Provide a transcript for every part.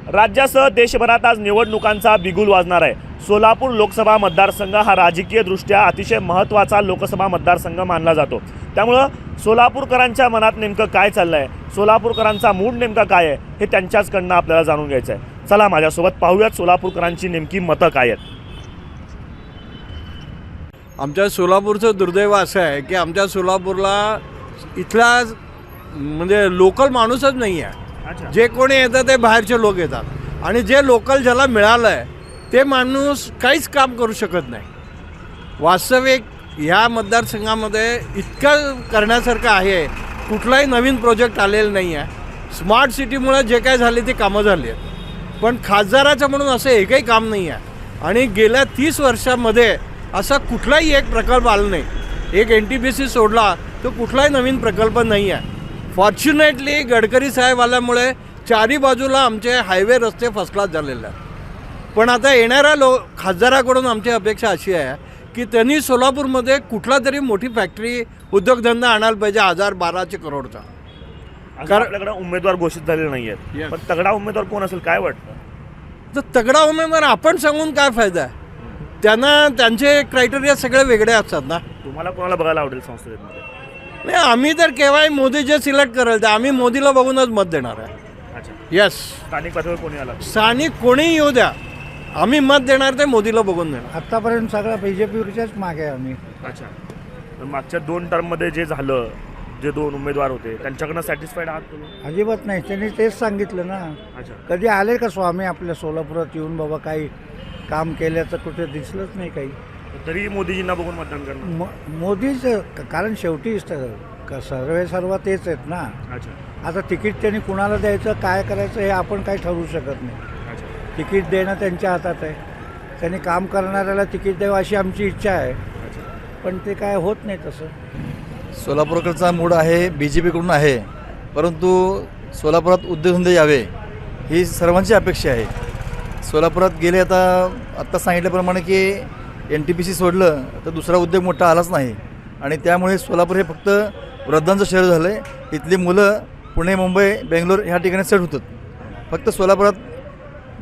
राज्यासह देशभरात आज निवडणुकांचा बिगुल वाजणार आहे। सोलापूर लोकसभा मतदारसंघ हा राजकीयदृष्ट्या अतिशय महत्त्वाचा लोकसभा मतदारसंघ मानला जातो। त्यामुळे सोलापूरकरांच्या मनात नेमकं काय चाललं आहे, सोलापूरकरांचा मूड नेमका काय आहे हे त्यांच्याचकडनं आपल्याला जाणून घ्यायचं आहे। चला माझ्यासोबत पाहूयात सोलापूरकरांची नेमकी मतं काय आहेत। आमच्या सोलापूरचं दुर्दैव असं आहे की आमच्या सोलापूरला इथला म्हणजे लोकल माणूसच नाही आहे। जे कोणी येतं ते बाहेरचे लोक येतात आणि जे लोकल ज्याला मिळालं आहे ते माणूस काहीच काम करू शकत नाही। वास्तविक ह्या मतदारसंघामध्ये इतकं करण्यासारखं आहे, कुठलाही नवीन प्रोजेक्ट आलेला नाही आहे। स्मार्ट सिटीमुळे जे काय झाले ते कामं झाली आहेत, पण खासदाराचं म्हणून असं एकही काम नाही आहे। आणि गेल्या 30 वर्षामध्ये असा कुठलाही एक प्रकल्प आला नाही। एक NTPC सोडला तो कुठलाही नवीन प्रकल्प नाही आहे। फॉर्च्युनेटली गडकरी साहेब आल्यामुळे चारी बाजूला आमचे हायवे रस्ते फर्स्ट क्लास झालेले आहेत। पण आता येणाऱ्या खासदाराकडून आमची अपेक्षा अशी आहे की त्यांनी सोलापूरमध्ये कुठला तरी मोठी फॅक्टरी उद्योगधंदा आणायला पाहिजे 1000-1200 करोडचा। कारण आपल्याकडे उमेदवार घोषित झालेले नाही आहेत, पण तगडा उमेदवार कोण असेल काय वाटतं? तर तगडा उमेदवार आपण सांगून काय फायदा आहे? त्यांना त्यांचे क्रायटेरिया सगळे वेगळे असतात ना। तुम्हाला कोणाला बघायला आवडेल संसदेमध्ये? नाही, आम्ही तर केव्हाही मोदी जे सिलेक्ट करेल तर आम्ही मोदीला बघूनच मत देणार आहे। अच्छा, यस, स्थानिक पातळीवर कोणी आला? स्थानिक कोणीही येऊ द्या, आम्ही मत देणार ते मोदीला बघून देणार। आत्तापर्यंत सगळा BJPवरच्याच मागे आहे आम्ही। अच्छा, तर मागच्या 2 टर्ममध्ये जे झालं, जे 2 उमेदवार होते त्यांच्याकडनं सॅटिस्फाईड आहात तुम्ही? अजिबात नाही, त्यांनी तेच सांगितलं ना। अच्छा, कधी आले का स्वामी आपल्या सोलापुरात येऊन बाबा काही काम केल्याचं कुठे दिसलंच नाही काही। तरी मोदीजींना बघून मतदान करणार? मोदीच, कारण शेवटी सर्व तेच आहेत ना। अच्छा, आता तिकीट त्यांनी कुणाला द्यायचं, काय करायचं हे आपण काही ठरवू शकत नाही। अच्छा, तिकीट देणं त्यांच्या हातात आहे, त्यांनी काम करणाऱ्याला तिकीट द्यावं अशी आमची इच्छा आहे, अच्छा. पण ते काय होत नाही तसं। सोलापूरकडचा मूड आहे BJPकडून आहे, परंतु सोलापुरात उद्योगधंदे यावे ही सर्वांची अपेक्षा आहे। सोलापुरात गेले आत्ता सांगितल्याप्रमाणे की NTPC सोडलं तर दुसरा उद्योग मोठा आलाच नाही आणि त्यामुळे सोलापूर हे फक्त वृद्धांचं शहर झालं आहे। इथली मुलं पुणे, मुंबई, बेंगलोर ह्या ठिकाणी सेट होतात। फक्त सोलापुरात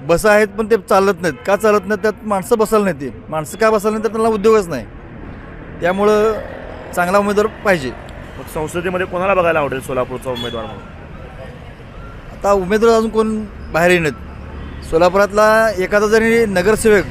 बस आहेत पण ते चालत नाहीत। का चालत नाहीत? त्यात माणसं बसायला नाही, ती माणसं का बसायला नाही तर त्यांना उद्योगच नाही। त्यामुळं चांगला उमेदवार पाहिजे। मग संसदेमध्ये कोणाला बघायला आवडेल सोलापूरचा उमेदवार म्हणून? आता उमेदवार अजून कोण बाहेर येणार? सोलापुरातला एखादा जरी नगरसेवक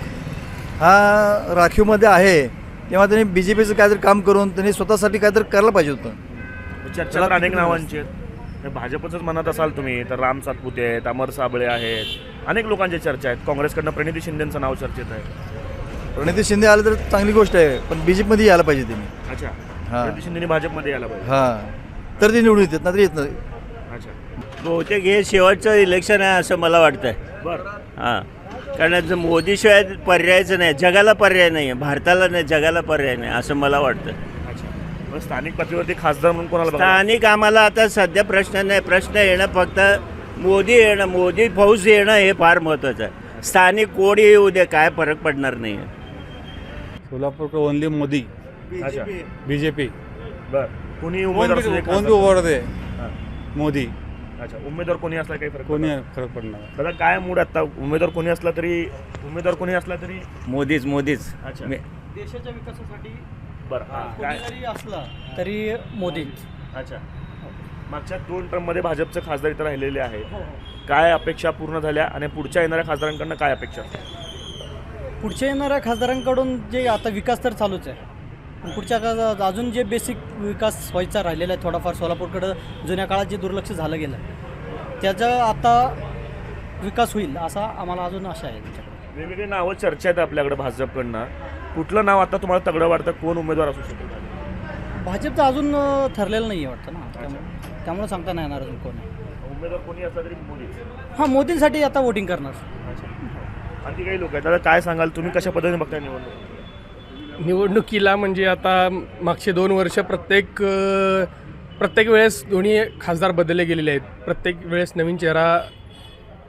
हा राखीवमध्ये आहे तेव्हा त्यांनी BJPचं काहीतरी काम करून त्यांनी स्वतःसाठी काहीतरी करायला पाहिजे होतं। चर्चा तर अनेक नावांची आहेत। भाजपचंच म्हणत असाल तुम्ही तर राम सातपुते आहेत, अमर साबळे आहेत, अनेक लोकांची चर्चा आहेत। काँग्रेसकडनं प्रणिती शिंदेचं नाव चर्चेत आहे। प्रणिती शिंदे आले तर चांगली गोष्ट आहे, पण BJPमध्ये यायला पाहिजे त्यांनी। अच्छा, हां, प्रणिती शिंदेने भाजपमध्ये यायला पाहिजे। हां, तर ते निवडून येतात ना, तर येत नाही। अच्छा, बहुतेक हे शेवटचं इलेक्शन आहे असं मला वाटतंय। बरं, हां, कारण मोदीशिवाय पर्यायचं नाही, जगाला पर्याय नाही आहे, भारताला नाही, जगाला पर्याय नाही असं मला वाटतं। अच्छा. मग स्थानिक पातळीवरती खासदार म्हणून कोणाला बघायला? स्थानिक आम्हाला आता सध्या प्रश्न नाही, प्रश्न येणं फक्त मोदी येणं, मोदी फौज येणं हे फार महत्त्वाचं आहे। स्थानिक कोणी येऊ दे काय फरक पडणार नाही आहे। सोलापुर को ओनली मोदी, अच्छा, BJP बरं, कोणी उमेदवार असू दे, कौन भी खासदार. ओवर दे हां. मोदी, अच्छा, उमेदवार कोणी असला काही फरक कोणी पडणार? फरक पडणार। दादा काय मूड आता? उमेदवार कोणी असला तरी मोदीच अच्छा, देशाच्या विकासासाठी बरं, हां, काय? कोणी जरी असला तरी मोदीच। अच्छा, मागच्या 2 टर्ममध्ये भाजपचे खासदार इथं राहिलेले आहेत। काय अपेक्षा पूर्ण झाल्या आणि पुढच्या येणाऱ्या खासदारांकडनं काय अपेक्षा? पुढच्या येणाऱ्या खासदारांकडून जे आता विकास तर चालूच आहे, पण पुढच्या काळात अजून जे बेसिक विकास व्हायचा राहिलेला आहे थोडाफार, सोलापूरकडं जुन्या काळात जे दुर्लक्ष झालं गेलं त्याचा आता विकास होईल असा आम्हाला अजून आशा आहे त्याच्याकडे। वेगवेगळी नावं चर्चा आहेत आपल्याकडे भाजपकडनं, कुठलं नाव आता तुम्हाला तगडं वाटतं? कोण उमेदवार असू शकतो? भाजपचं अजून ठरलेलं नाही आहे वाटतं ना, त्यामुळे सांगता नाही येणार अजून कोण आहे। उमेदवार कोणी असला तरी मोदीच? हां, मोदींसाठी आता वोटिंग करणार। अच्छा, आणखी काही लोक आहेत, दादा काय सांगाल तुम्ही, कशा पद्धतीने बघताय निवडणूक? निवडणुकीला म्हणजे आता मागचे 2 वर्ष प्रत्येक वेळेस दोन्ही खासदार बदलले गेलेले आहेत। प्रत्येक वेळेस नवीन चेहरा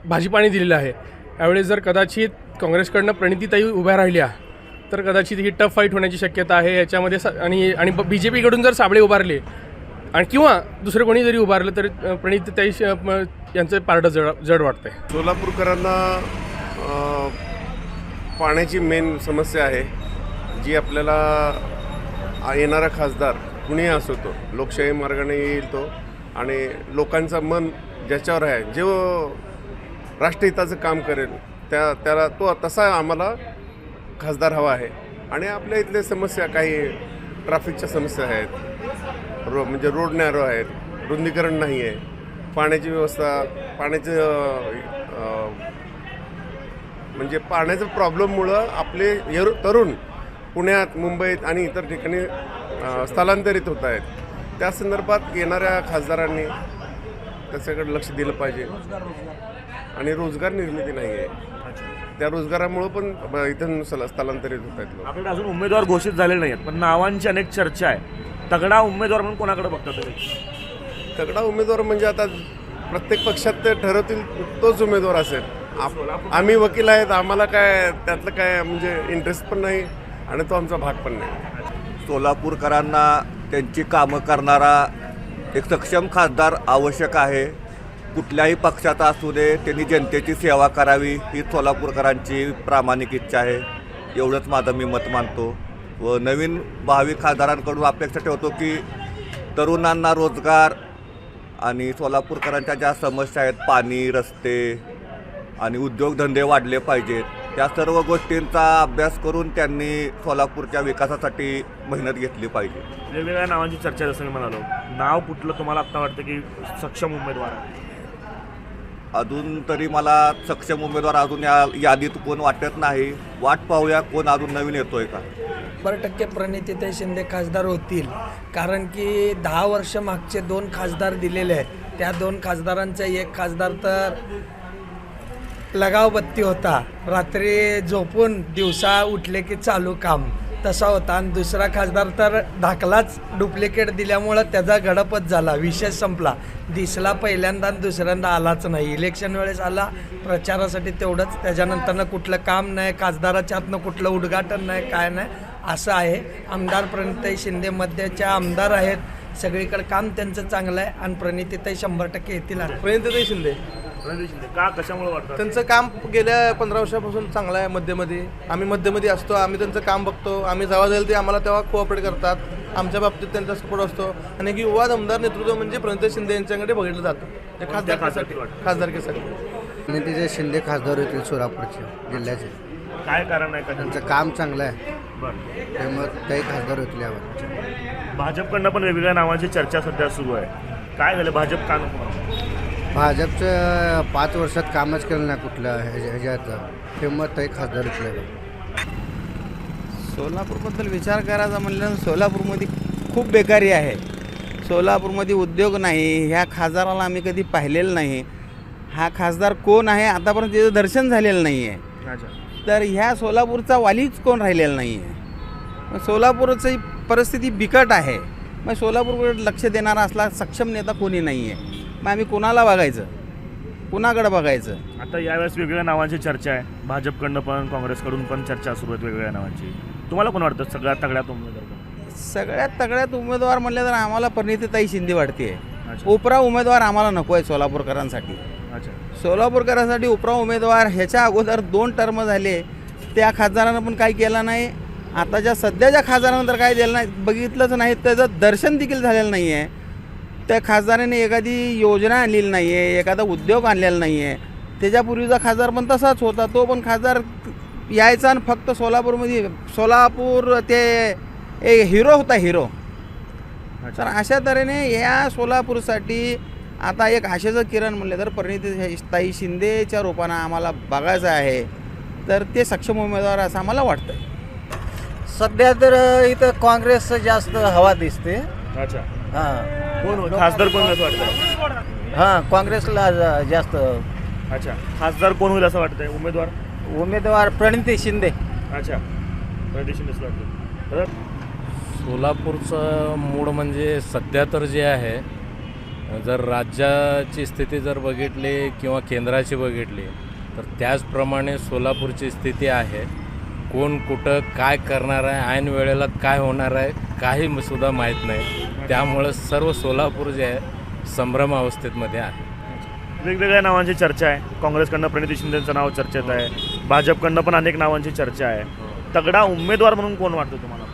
भाजपाने दिलेला आहे। यावेळेस जर कदाचित काँग्रेसकडनं प्रणितीताई उभ्या राहिल्या तर कदाचित ही टफ फाईट होण्याची शक्यता आहे याच्यामध्ये। आणि BJPकडून जर साबळे उभारले आणि किंवा दुसरं कोणी जरी उभारलं तर प्रणितीताई यांचं पारडं जड वाटतंय. सोलापूरकरांना पाण्याची मेन समस्या आहे, जी आपल्याला येणारा खासदार कुणीही असो तो लोकशाही मार्गाने येईल तो, आणि लोकांचं मन ज्याच्यावर आहे, जो राष्ट्रहिताचं काम करेल त्याला तो तसा आम्हाला खासदार हवा आहे. आणि आपल्या इथल्या समस्या काही ट्रॅफिकच्या समस्या आहेत, म्हणजे रोड नॅरो आहेत, रुंदीकरण नाही आहे, पाण्याची व्यवस्था, म्हणजे पाण्याचं प्रॉब्लेममुळं आपले तरुण पुण्यात, मुंबईत आणि इतर ठिकाणी स्थलांतरित होत आहेत. त्या संदर्भात येणाऱ्या खासदारांनी त्याच्याकडे लक्ष दिलं पाहिजे. आणि रोजगार निर्मिती नाही आहे, त्या रोजगारामुळं पण इथून स्थलांतरित होत आहेत लोक. आपल्याकडे अजून उमेदवार घोषित झालेले नाहीत, पण नावांची अनेक चर्चा आहे. तगडा उमेदवार म्हणून कोणाकडे बघता तुम्ही? तगडा उमेदवार म्हणजे आता प्रत्येक पक्षात ते ठरवतील तोच उमेदवार असेल. आम्ही वकील आहेत, आम्हाला काय त्यातलं काय म्हणजे इंटरेस्ट पण नाही आणि तो आमचा भाग पण नाही. सोलापूरकरांना त्यांची कामं करणारा एक सक्षम खासदार आवश्यक आहे. कुठल्याही पक्षाचा असू दे, त्यांनी जनतेची सेवा करावी ही सोलापूरकरांची प्रामाणिक इच्छा आहे. एवढंच माझं मी मत मानतो. व नवीन भावी खासदारांकडून अपेक्षा ठेवतो की तरुणांना रोजगार आणि सोलापूरकरांच्या ज्या समस्या आहेत, पाणी, रस्ते आणि उद्योगधंदे वाढले पाहिजेत, त्या सर्व गोष्टींचा अभ्यास करून त्यांनी सोलापूरच्या विकासासाठी मेहनत घेतली पाहिजे. वेगवेगळ्या नावांची चर्चा, जसं मी म्हणालो, नाव कुठलं तुम्हाला आत्ता वाटतं की सक्षम उमेदवार आहे? अजून तरी मला सक्षम उमेदवार अजून या यादीत कोण वाटत नाही. वाट पाहूया कोण अजून नवीन येतोय का. 100% प्रणितीताई शिंदे खासदार होतील, कारण की 10 वर्ष मागचे 2 खासदार दिलेले आहेत. त्या 2 खासदारांचा एक खासदार तर लगावबत्ती होता, रात्री झोपून दिवसा उठले की चालू काम तसा होता, आणि दुसरा खासदार तर दाखलाच डुप्लिकेट दिल्यामुळं त्याचा गडपच झाला, विषय संपला. दिसला पहिल्यांदा आणि दुसऱ्यांदा आलाच नाही. इलेक्शन वेळेस आला प्रचारासाठी तेवढंच, त्याच्यानंतरनं कुठलं काम नाही, खासदाराच्या हातनं कुठलं उद्घाटन नाही, काय नाही, असं आहे. आमदार प्रणितीताई शिंदे मध्याच्या आमदार आहेत, सगळीकडे काम त्यांचं चांगलं आहे आणि प्रणितीताई 100% येतील. प्रणितीताई शिंदे का, कशामुळे वाटतं? त्यांचं काम गेल्या 15 वर्षापासून चांगलं आहे. मध्यमध्ये आम्ही असतो, आम्ही त्यांचं काम बघतो, आम्ही जेव्हा जाईल ते आम्हाला तेव्हा कोऑपरेट करतात, आमच्या बाबतीत त्यांचा सपोर्ट असतो. आणि एक युवा दमदार नेतृत्व म्हणजे प्रणितीताई शिंदे यांच्याकडे बघितलं जातं खासदारकीसाठी. प्रणितीताई शिंदे खासदार होतील सोलापूरचे जिल्ह्याचे. काय कारण आहे का त्यांचं काम चांगलं आहे, बरं. त्यामुळे ते खासदार होतील यावर. भाजपकडनं पण वेगवेगळ्या नावांची चर्चा सध्या सुरू आहे. काय झालं, भाजप का नको? भाजपचं 5 वर्षात कामच केलं नाही कुठलं ह्याच्याचं, त्यामुळे ते खासदार होतील. सोलापूरबद्दल विचार करायचा म्हणलं, सोलापूरमध्ये खूप बेकारी आहे. सोलापूरमध्ये उद्योग नाही. ह्या खासदाराला आम्ही कधी पाहिलेलं नाही. हा खासदार कोण आहे आतापर्यंत त्याचं दर्शन झालेलं नाही आहे. तर ह्या सोलापूरचा वालीच कोण राहिलेला नाही आहे. सोलापूरची परिस्थिती बिकट आहे. मग सोलापूरकडे लक्ष देणारा असला सक्षम नेता कोणी नाही आहे. मग आम्ही कोणाला बघायचं, कुणाकडे बघायचं? आता यावेळेस वेगवेगळ्या नावांची चर्चा आहे. भाजपकडनं पण काँग्रेसकडून पण चर्चा सुरू आहेत वेगवेगळ्या नावांची. तुम्हाला कोण वाटतं सगळ्यात तगड्यात उमेदवार? सगळ्यात तगड्यात उमेदवार म्हणले तर आम्हाला प्रणितीताई शिंदे वाटते. उपरा उमेदवार आम्हाला नको आहे सोलापूरकरांसाठी. सोलापूरकरांसाठी उपरा उमेदवार, ह्याच्या अगोदर 2 टर्म झाले, त्या खासदारानं पण काही केलं नाही. आताच्या सध्याच्या खासदारानं तर काही दिलं नाही, बघितलंच नाही, त्याचं दर्शन देखील झालेलं नाही आहे. त्या खासदाराने एखादी योजना आणलेली नाही आहे, एखादा उद्योग आणलेला नाही आहे. त्याच्यापूर्वीचा खासदार पण तसाच होता. तो पण खासदार यायचा आणि फक्त सोलापूर ते एक हिरो होता, हिरो. तर अशा तऱ्हेने या सोलापूरसाठी आता एक आशेचं किरण म्हणले तर प्रणितीताई शिंदेच्या रूपानं आम्हाला बघायचं आहे. तर ते सक्षम उमेदवार असं आम्हाला वाटतं. सध्या तर इथं काँग्रेसचं जास्त हवा दिसते. अच्छा, हां, कोण खासदार कोण असं वाटतं? हां, काँग्रेसला जास्त. अच्छा, खासदार कोण होईल असं वाटतंय? उमेदवार प्रणितीताई शिंदे. अच्छा, प्रणितीताई शिंदेच वाटतं. सोलापूरचं मूड म्हणजे सध्या तर जे आहे, जर राज्याची स्थिती जर बघितली किंवा केंद्राची बघितली तर त्याचप्रमाणे सोलापूरची स्थिती आहे. कोण कुठं काय करणार आहे, ऐन वेळेला काय होणार आहे, काही सुद्धा माहीत नाही. त्यामुळं सर्व सोलापूर जे आहे संभ्रम अवस्थेमध्ये आहे. वेगवेगळ्या नावांची चर्चा आहे. काँग्रेसकडनं प्रणिती शिंदेचं नाव चर्चेत आहे, भाजपकडनं पण अनेक नावांची चर्चा आहे. तगडा उमेदवार म्हणून कोण वाटतो तुम्हाला?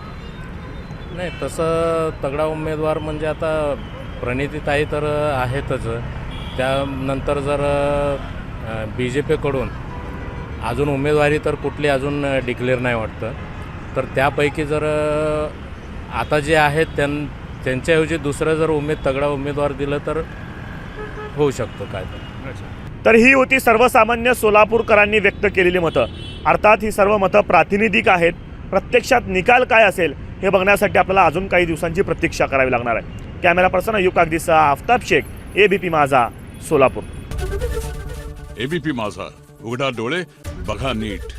नाही, तसं तगडा उमेदवार म्हणजे आता प्रणितीताई तर आहेतच. त्यानंतर जर BJPकडून अजून उमेदवारी तर कुठली अजून डिक्लेअर नाही वाटतं. तर त्यापैकी जर आता जे आहेत त्यांच्याऐवजी दुसरं जर तगडा उमेदवार दिलं तर होऊ शकतं काय तर ही होती सर्वसामान्य सोलापूरकरांनी व्यक्त केलेली मतं. अर्थात ही सर्व मतं प्रातिनिधिक आहेत. प्रत्यक्षात निकाल काय असेल हे बघण्यासाठी आपल्याला अजून काही दिवसांची प्रतीक्षा करावी लागणार आहे. कॅमेरा पर्सन अय्यूब कागदीसह आफताब शेख, ABP माझा, सोलापूर. ABP माझा, उघडा डोळे बघा नीट.